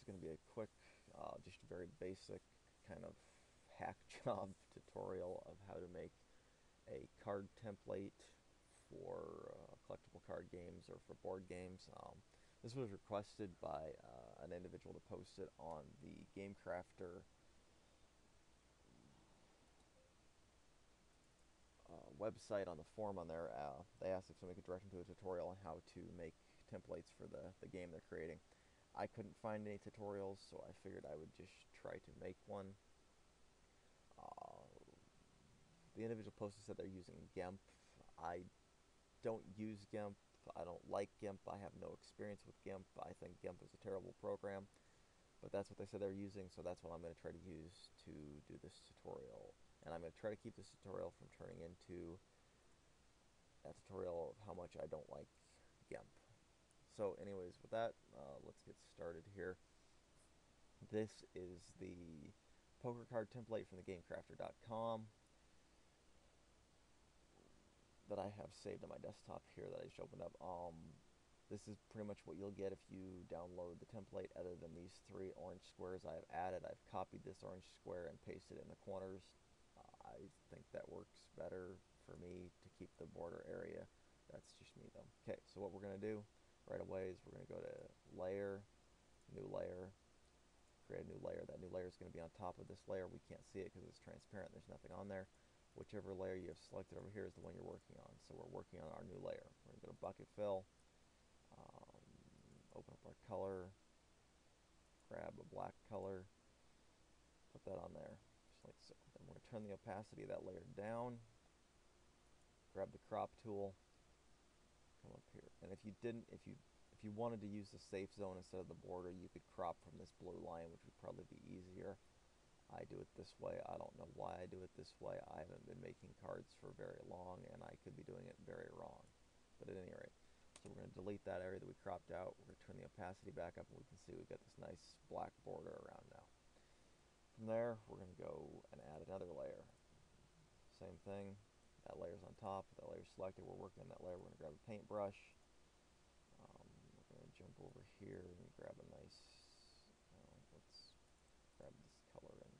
is going to be a quick, just very basic kind of hack job tutorial of how to make a card template for collectible card games or for board games. This was requested by an individual to post it on the Game Crafter website on the forum on there. They asked if somebody could direct them to a tutorial on how to make templates for the game they're creating. I couldn't find any tutorials, so I figured I would just try to make one. Uh, the individual posted said they're using GIMP. I don't use GIMP. I don't like GIMP. I have no experience with GIMP. I think GIMP is a terrible program, but that's what they said they're using, so that's what I'm going to try to use to do this tutorial. And I'm going to try to keep this tutorial from turning into a tutorial of how much I don't like GIMP. So anyways, with that, let's get started here. This is the poker card template from the GameCrafter.com that I have saved on my desktop here that I just opened up. This is pretty much what you'll get if you download the template, other than these three orange squares I have added. I've copied this orange square and pasted it in the corners. I think that works better for me to keep the border area. That's just me though. Okay, so what we're going to do right away is we're going to go to Layer, New Layer, create a new layer. That new layer is going to be on top of this layer. We can't see it because it's transparent. There's nothing on there. Whichever layer you have selected over here is the one you're working on. So we're working on our new layer. We're going to go to Bucket Fill, open up our color, grab a black color, put that on there, just like so. Then we're going to turn the opacity of that layer down, grab the crop tool, come up here. And if you wanted to use the safe zone instead of the border, you could crop from this blue line, which would probably be easier. I do it this way. I don't know why I do it this way. I haven't been making cards for very long, and I could be doing it very wrong. But at any rate, so we're going to delete that area that we cropped out. We're going to turn the opacity back up, and we can see we've got this nice black border around now. From there, we're going to go and add another layer. Same thing. That layer's on top. That layer's selected. We're working on that layer. We're going to grab a paintbrush. We're going to jump over here and grab a nice, let's grab this color and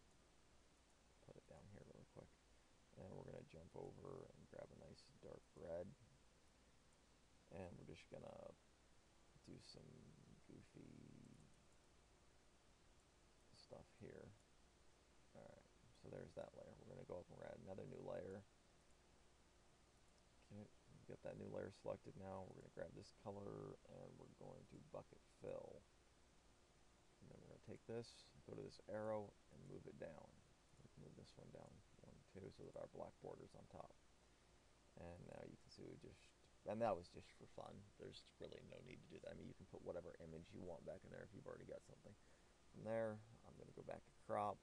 put it down here really quick. And we're going to jump over and grab a nice dark red. And we're just going to do some goofy stuff here. Alright, so there's that layer. We're going to go up and add another new layer. Okay, we've got that new layer selected now. We're going to grab this color and we're going to bucket fill. And then we're going to take this, go to this arrow, and move it down. We can move this one down, 1, 2, so that our black border's on top. And now you can see we just, and that was just for fun. There's really no need to do that. I mean, you can put whatever image you want back in there if you've already got something. From there, I'm going to go back to crop.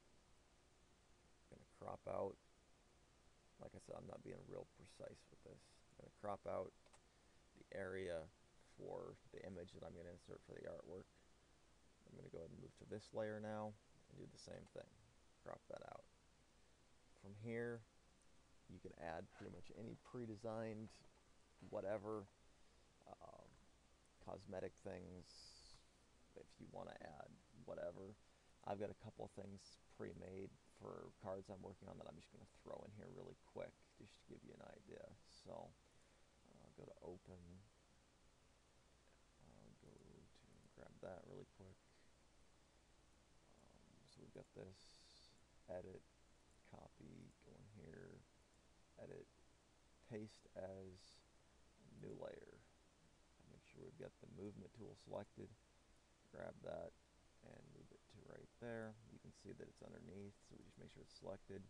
I'm going to crop out. Like I said, I'm not being real precise with this. I'm going to crop out the area for the image that I'm going to insert for the artwork. I'm going to go ahead and move to this layer now and do the same thing. Crop that out. From here, you can add pretty much any pre-designed whatever, cosmetic things, if you want to add whatever. I've got a couple of things pre-made for cards I'm working on that I'm just going to throw in here really quick just to give you an idea. So go to open, go to grab that really quick. So we've got this, edit, copy, go in here, edit, paste as new layer. Make sure we've got the movement tool selected, grab that and move it to right there. You can see that it's underneath, so we just make sure it's selected.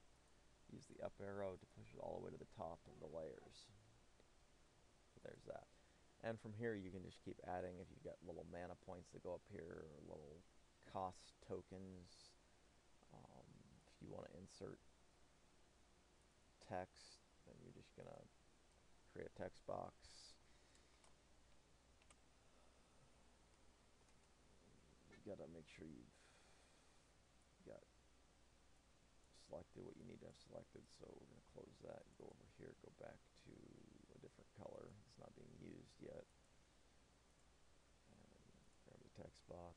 Use the up arrow to push it all the way to the top of the layers. So there's that. And from here you can just keep adding if you've got little mana points that go up here, or little cost tokens. If you want to insert text, then you're just going to create a text box. You've got to make sure you've got selected what you need to have selected, so we're going to close that, go over here, go back to a different color. It's not being used yet. And grab the text box.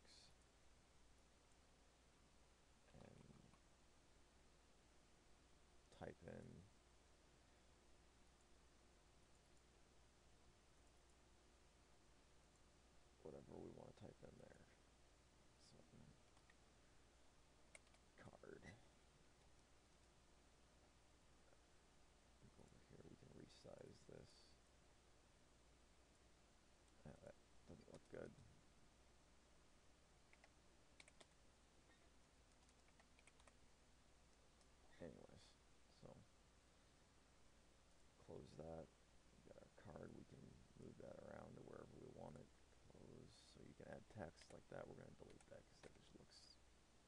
that. We've got our card, we can move that around to wherever we want it. Close, so you can add text like that. We're going to delete that because that just looks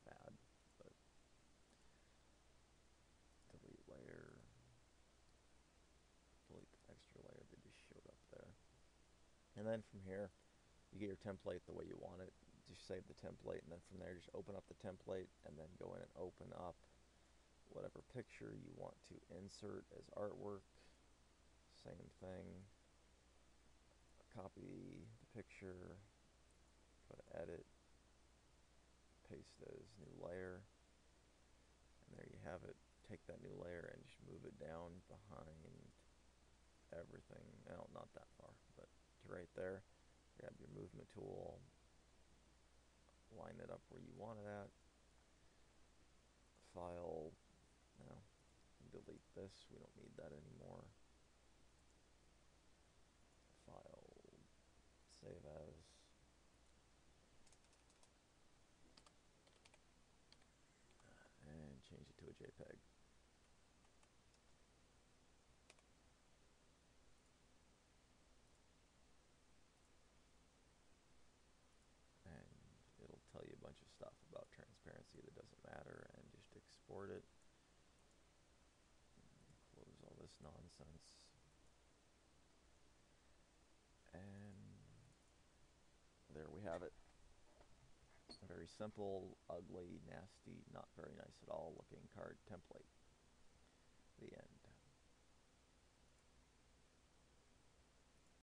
bad. But delete layer, delete the extra layer that just showed up there. And then from here, you get your template the way you want it. Just save the template, and then from there, just open up the template, and then go in and open up whatever picture you want to insert as artwork. Same thing. Copy the picture, go to edit, paste as new layer, and there you have it. Take that new layer and just move it down behind everything. Well, not that far, but to right there. Grab your movement tool, line it up where you want it at. File, no, delete this, we don't need that anymore. File, save as. And change it to a JPEG. And it'll tell you a bunch of stuff about transparency that doesn't matter, and just export it. Close all this nonsense. And there we have it. A very simple, ugly, nasty, not very nice at all looking card template. The end.